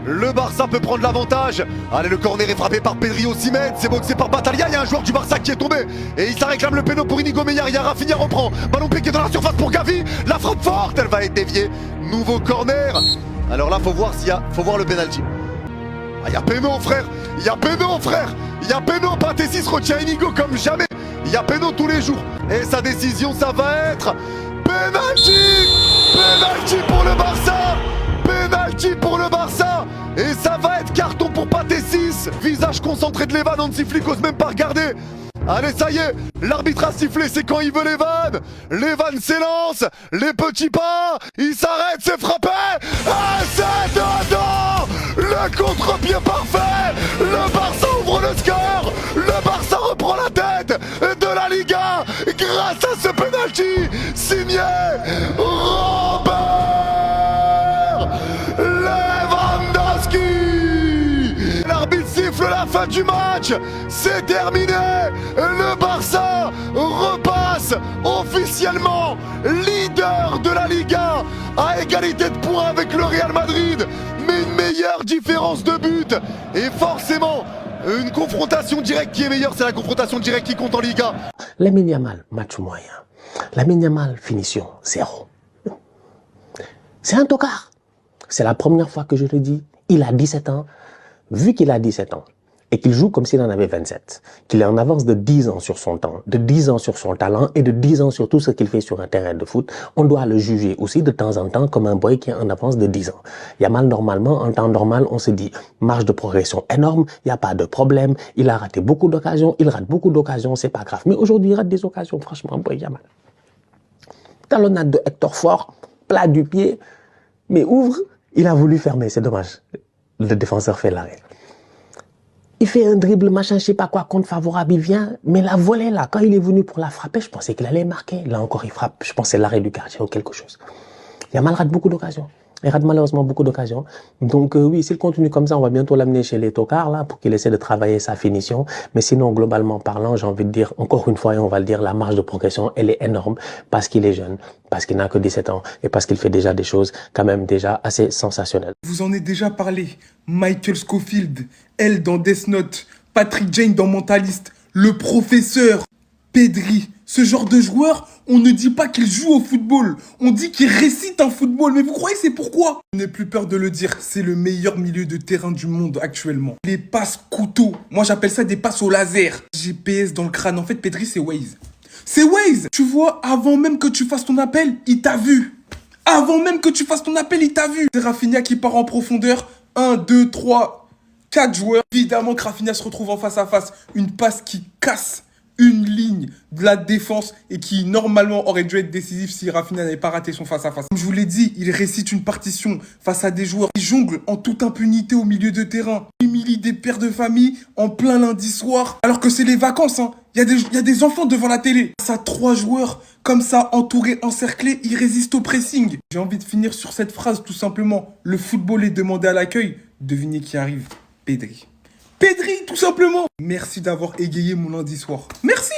Le Barça peut prendre l'avantage. Allez, le corner est frappé par Pedri Osimhen. C'est boxé par Batalia. Il y a un joueur du Barça qui est tombé. Et ça réclame le péno pour Inigo Meillard. Rafinha reprend. Ballon piqué dans la surface pour Gavi. La frappe forte, elle va être déviée. Nouveau corner. Alors là, faut voir le penalty. Ah, il y a péno, frère. Il y a péno, frère. Il y a péno. Patessis retient Inigo comme jamais. Il y a péno tous les jours. Et sa décision, ça va être penalty. Penalty pour le Barça. Penalty pour le Barça. Et ça va être carton pour Patessis. Visage concentré de Levan, Hansi ose même pas regarder. Allez, ça y est, l'arbitre a sifflé, c'est quand il veut Levan. Levan s'élance, les petits pas, il s'arrête, c'est frappé. Ah, c'est dedans. Le contre-pied parfait. Le Barça ouvre le score. Le Barça reprend la tête de la Liga grâce à ce penalty signé Robert Lewandowski. L'arbitre siffle la fin du match. C'est terminé. Le Barça repasse officiellement leader de la Liga à égalité de points avec le Real Madrid, mais une meilleure différence de but. Et forcément, une confrontation directe qui est meilleure, c'est la confrontation directe qui compte en Liga. Lamine Yamal, match moyen. Lamine Yamal, finition, 0. C'est un tocard. C'est la première fois que je le dis. Il a 17 ans. Vu qu'il a 17 ans et qu'il joue comme s'il en avait 27, qu'il est en avance de 10 ans sur son temps, de 10 ans sur son talent et de 10 ans sur tout ce qu'il fait sur un terrain de foot, on doit le juger aussi de temps en temps comme un boy qui est en avance de 10 ans. Yamal, normalement, en temps normal, on se dit, marge de progression énorme, il n'y a pas de problème, il a raté beaucoup d'occasions, il rate beaucoup d'occasions, c'est pas grave. Mais aujourd'hui, il rate des occasions, franchement, boy Yamal. Talonnade de Hector Fort, plat du pied, mais ouvre, il a voulu fermer, c'est dommage. Le défenseur fait l'arrêt. Il fait un dribble, machin, je sais pas quoi, compte favorable, il vient. Mais la volée, là, quand il est venu pour la frapper, je pensais qu'il allait marquer. Là encore, il frappe. Je pensais l'arrêt du gardien ou quelque chose. Yamal rate beaucoup d'occasions. Il rate malheureusement beaucoup d'occasions. Donc oui, s'il continue comme ça, on va bientôt l'amener chez les tocards, là, pour qu'il essaie de travailler sa finition. Mais sinon, globalement parlant, j'ai envie de dire, encore une fois, et on va le dire, la marge de progression, elle est énorme parce qu'il est jeune, parce qu'il n'a que 17 ans et parce qu'il fait déjà des choses quand même déjà assez sensationnelles. Vous en ai déjà parlé. Michael Scofield, elle dans Death Note, Patrick Jane dans Mentalist, le professeur, Pedri. Ce genre de joueur, on ne dit pas qu'il joue au football. On dit qu'il récite un football. Mais vous croyez c'est pourquoi? Je n'ai plus peur de le dire. C'est le meilleur milieu de terrain du monde actuellement. Les passes couteaux. Moi, j'appelle ça des passes au laser. GPS dans le crâne. En fait, Pedri, c'est Waze. C'est Waze. Tu vois, avant même que tu fasses ton appel, il t'a vu. Avant même que tu fasses ton appel, il t'a vu. C'est Rafinha qui part en profondeur. 1, 2, 3, 4 joueurs. Évidemment que Rafinha se retrouve en face à face. Une passe qui casse une ligne de la défense et qui normalement aurait dû être décisif si Rafinha n'avait pas raté son face-à-face. Comme je vous l'ai dit, il récite une partition face à des joueurs qui jonglent en toute impunité au milieu de terrain. Il humilie des pères de famille en plein lundi soir alors que c'est les vacances. Hein. Il y a des enfants devant la télé. Ça, 3 joueurs comme ça, entourés, encerclés, ils résistent au pressing. J'ai envie de finir sur cette phrase tout simplement. Le football est demandé à l'accueil. Devinez qui arrive? Pedri. Pedri, tout simplement. Merci d'avoir égayé mon lundi soir. Merci.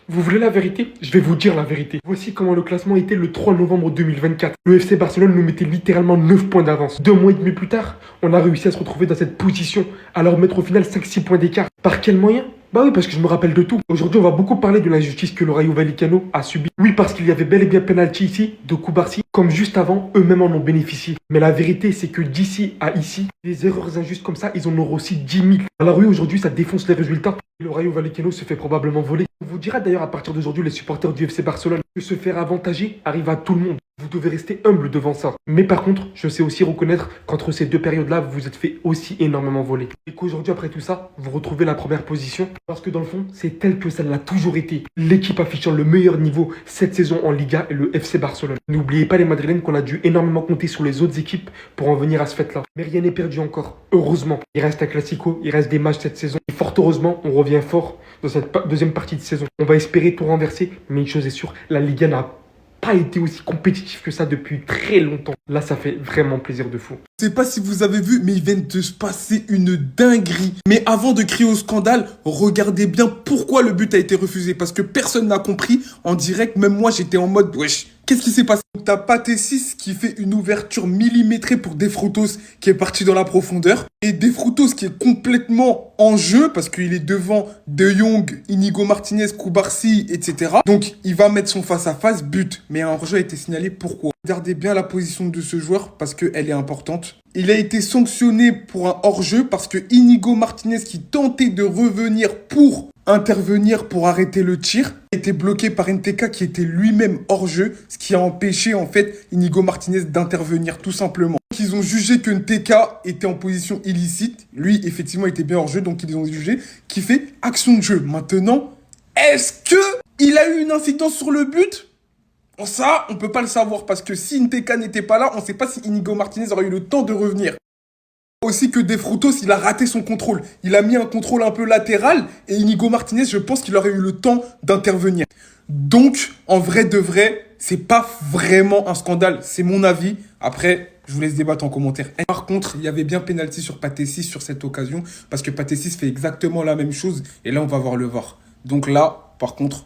Vous voulez la vérité? Je vais vous dire la vérité. Voici comment le classement était le 3 novembre 2024. Le FC Barcelone nous mettait littéralement 9 points d'avance. 2 mois et demi plus tard, on a réussi à se retrouver dans cette position, à leur mettre au final 5-6 points d'écart. Par quel moyen? Bah oui, parce que je me rappelle de tout. Aujourd'hui, on va beaucoup parler de l'injustice que le Rayo Vallecano a subie. Oui, parce qu'il y avait bel et bien penalty ici, de Cubarsí, comme juste avant, eux-mêmes en ont bénéficié. Mais la vérité, c'est que d'ici à ici, des erreurs injustes comme ça, ils en auront aussi 10 000. Alors oui, aujourd'hui, ça défonce les résultats. Le Rayo Vallecano se fait probablement voler. On vous dira d'ailleurs à partir d'aujourd'hui, les supporters du FC Barcelone, que se faire avantager arrive à tout le monde. Vous devez rester humble devant ça. Mais par contre, je sais aussi reconnaître qu'entre ces deux périodes-là, vous vous êtes fait aussi énormément voler. Et qu'aujourd'hui, après tout ça, vous retrouvez la première position. Parce que dans le fond, c'est tel que ça l'a toujours été. L'équipe affichant le meilleur niveau cette saison en Liga est le FC Barcelone. N'oubliez pas les Madrilènes qu'on a dû énormément compter sur les autres équipes pour en venir à ce fait-là. Mais rien n'est perdu encore. Heureusement. Il reste un Classico, il reste des matchs cette saison. Et fort heureusement, on revient fort dans cette deuxième partie de saison. On va espérer tout renverser. Mais une chose est sûre, la Liga n'a pas été aussi compétitif que ça depuis très longtemps. Là, ça fait vraiment plaisir de fou. Je sais pas si vous avez vu, mais il vient de se passer une dinguerie. Mais avant de crier au scandale, regardez bien pourquoi le but a été refusé. Parce que personne n'a compris. En direct, même moi, j'étais en mode, wesh, Qu'est-ce qui s'est passé? T'as Pathé 6 qui fait une ouverture millimétrée pour Defrutos qui est parti dans la profondeur. Et Defrutos qui est complètement en jeu parce qu'il est devant De Jong, Inigo Martinez, Koubarsi, etc. Donc il va mettre son face-à-face, but. Mais un hors-jeu a été signalé, pourquoi? Regardez bien la position de ce joueur parce qu'elle est importante. Il a été sanctionné pour un hors-jeu parce que Inigo Martinez qui tentait de revenir pour intervenir pour arrêter le tir a été bloqué par NTK qui était lui-même hors-jeu, ce qui a empêché en fait Inigo Martinez d'intervenir tout simplement. Donc, ils ont jugé que NTK était en position illicite, lui effectivement était bien hors-jeu, donc ils ont jugé qu'il fait action de jeu. Maintenant, est-ce que il a eu une incidence sur le but? Ça, on peut pas le savoir parce que si NTK n'était pas là, on sait pas si Inigo Martinez aurait eu le temps de revenir. Aussi que Defrutos, il a raté son contrôle. Il a mis un contrôle un peu latéral et Inigo Martinez, je pense qu'il aurait eu le temps d'intervenir. Donc, en vrai de vrai, c'est pas vraiment un scandale. C'est mon avis. Après, je vous laisse débattre en commentaire. Et par contre, il y avait bien pénalty sur Pathé 6 sur cette occasion parce que Pathé 6 fait exactement la même chose et là, on va voir le VAR. Donc là, par contre,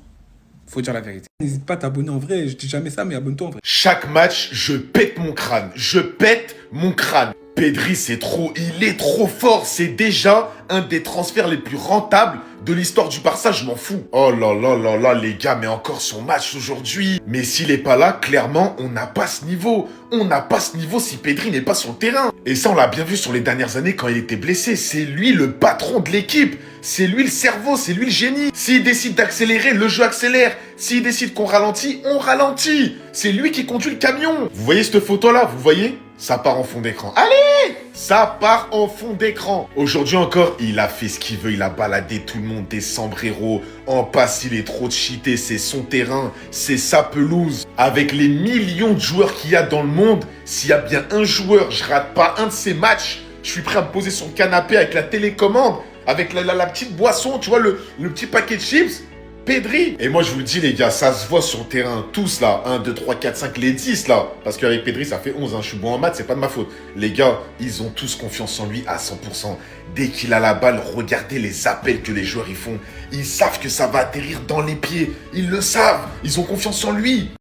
faut dire la vérité. N'hésite pas à t'abonner en vrai. Je dis jamais ça, mais abonne-toi en vrai. Chaque match, je pète mon crâne. Je pète mon crâne. Pedri, c'est trop, il est trop fort. C'est déjà un des transferts les plus rentables de l'histoire du Barça, je m'en fous. Oh là là là là, les gars, mais encore son match aujourd'hui. Mais s'il est pas là, clairement, on n'a pas ce niveau. On n'a pas ce niveau si Pedri n'est pas sur le terrain. Et ça, on l'a bien vu sur les dernières années quand il était blessé. C'est lui le patron de l'équipe. C'est lui le cerveau, c'est lui le génie. S'il décide d'accélérer, le jeu accélère. S'il décide qu'on ralentit, on ralentit. C'est lui qui conduit le camion. Vous voyez cette photo-là, vous voyez? Ça part en fond d'écran. Allez! Ça part en fond d'écran. Aujourd'hui encore, il a fait ce qu'il veut. Il a baladé tout le monde, des sombreros. En passe, il est trop cheaté. C'est son terrain. C'est sa pelouse. Avec les millions de joueurs qu'il y a dans le monde, s'il y a bien un joueur, je rate pas un de ses matchs, je suis prêt à me poser sur le canapé avec la télécommande, avec la petite boisson, tu vois, le petit paquet de chips. Pedri. Et moi, je vous le dis, les gars, ça se voit sur le terrain. Tous, là. 1, 2, 3, 4, 5, les 10, là. Parce qu'avec Pedri, ça fait 11. Hein. Je suis bon en maths, c'est pas de ma faute. Les gars, ils ont tous confiance en lui à 100%. Dès qu'il a la balle, regardez les appels que les joueurs y font. Ils savent que ça va atterrir dans les pieds. Ils le savent. Ils ont confiance en lui.